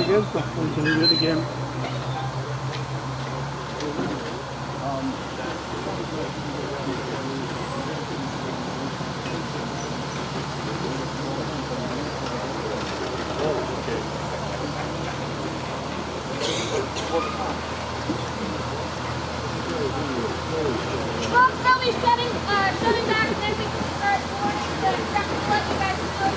Good, but we can do it again. Well, Zoe's shutting back, and then we can start boarding the truck to let you guys know.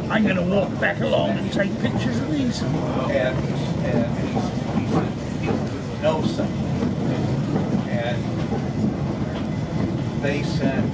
I'm going to walk back along and take pictures of these. And he knows something. And they sent.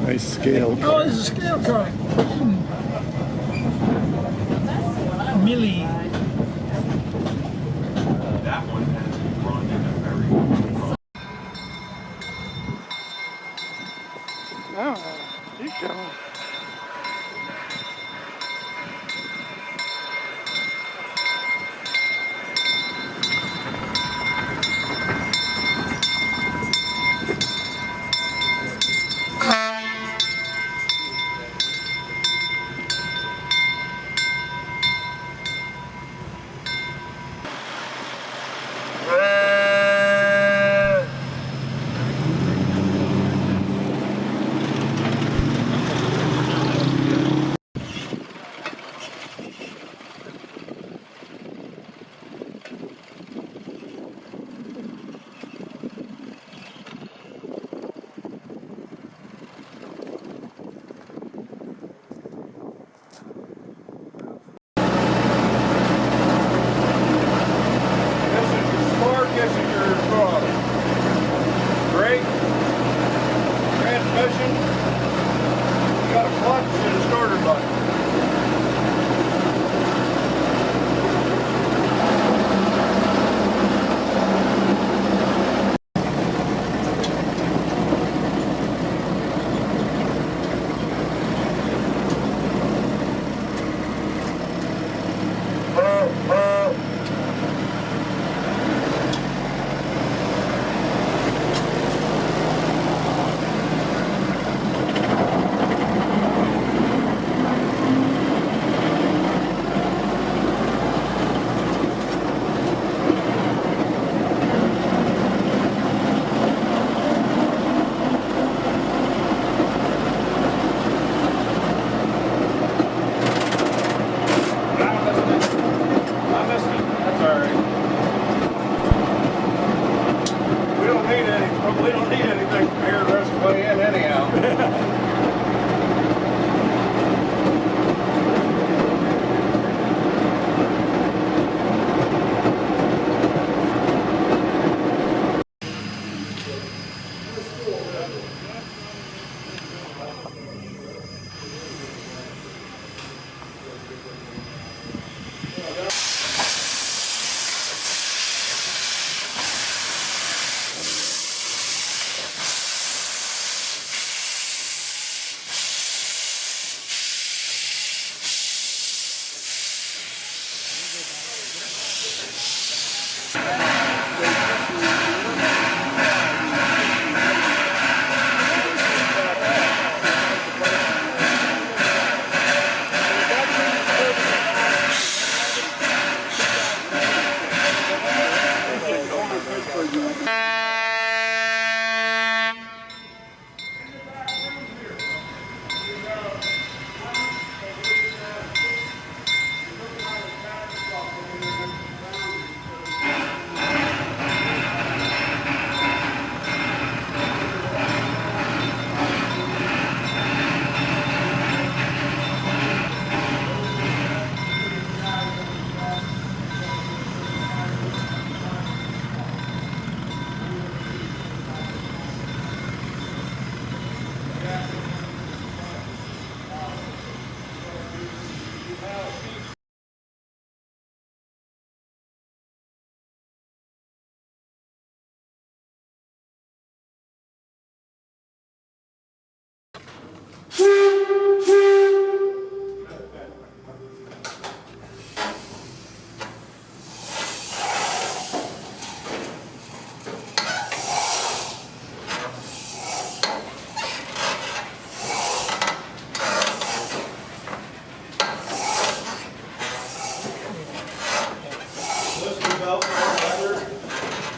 Nice scale. Oh, there's a scale car. Millie. That one has run in a very Oh, keep going.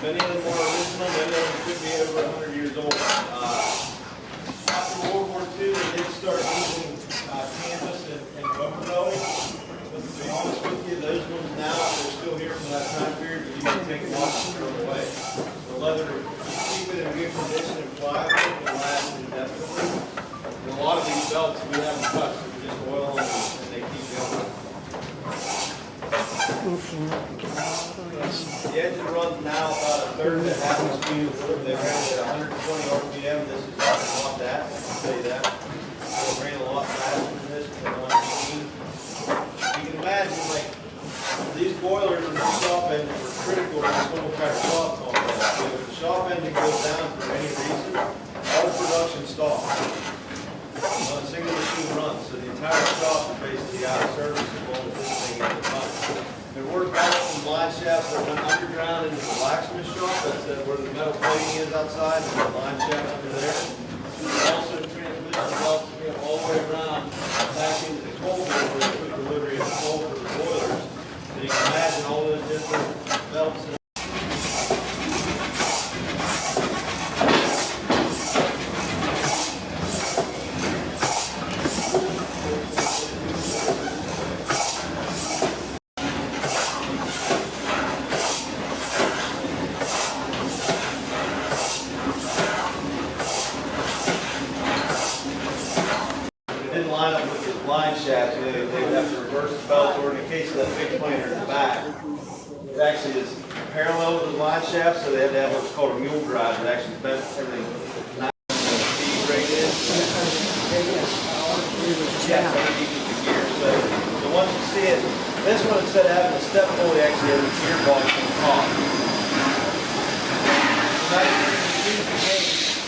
Many of them are original, many of them could be over 100 years old. After World War II, they did start using canvas and rubber bellies. But to be honest with you, those ones now, they're still here from that time period, but you can take them off and throw them away. The leather, keep it in good condition and pliable, it will last indefinitely. And a lot of these belts, we haven't touched, we just oil them and they keep going. The engine runs now about a third to half the speed of the They ran it at 120 RPM. This is not that, I can tell you that. It ran a lot faster than this, than 118. You can imagine, like, these boilers and the shop engines are critical to this whole kind of shop complex. So if the shop engine goes down for any reason, all production stops. On a single machine runs, so the entire shop is basically out of service as long as this thing is running. There were belts and line shafts that went underground into the blacksmith shop. That's where the metal plating is outside, and the line shaft under there. Also, transmission belts came all the way around back into the coal mill where they put delivery of the coal for the boilers. So you can imagine all those different belts. Didn't line up with the line shaft, they would have to reverse the belt, or in the case of that big planer in the back, it actually is parallel with the line shaft, so they had to have what's called a mule drive that actually bent everything 90 speed rated. Yeah, so it equals the gear. So once you see it, this one instead of having a step pulley actually has a gearbox on the top. So now you use the gauge,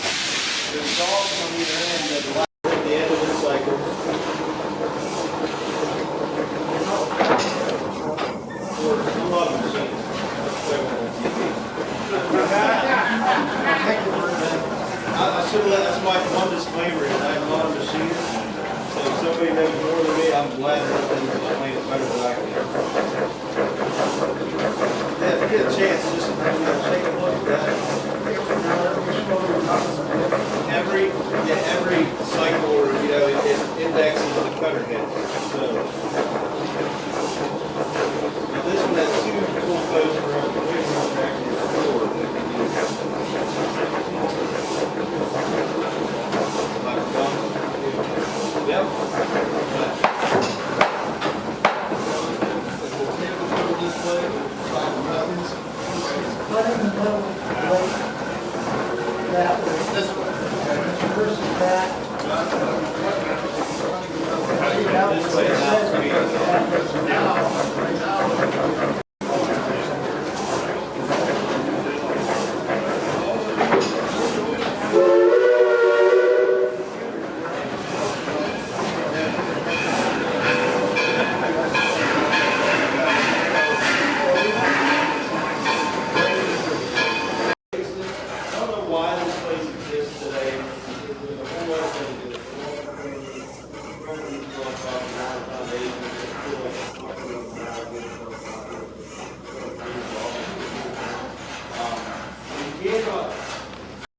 there's dogs on either end that the end of this cycle. Or a lot of machines. I should have let, that's my one disclaimer is I have a lot of machines. So if somebody knows more than me, I'm glad they're going to explain it better than I can. Yeah, if you get a chance, just take a look at that. Every cycle, or it indexes the cutter head. So now this one has two tool posts for up the way from actually four that we use. Like one, yep. Cutting the metal plate that way. This way. Versus that. This way now.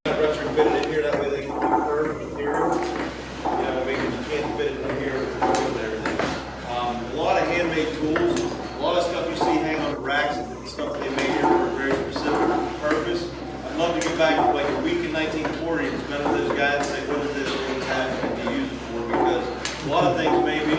Retrofitted in here, that way they can do curved material. You know what I mean? You can't fit it in here with and everything. A lot of handmade tools, a lot of stuff you see hang on the racks and stuff they made here for a very specific purpose. I'd love to get back for like a week in 1940 and spend with those guys and say, what is this? What is that? What do you use it for? Because a lot of things maybe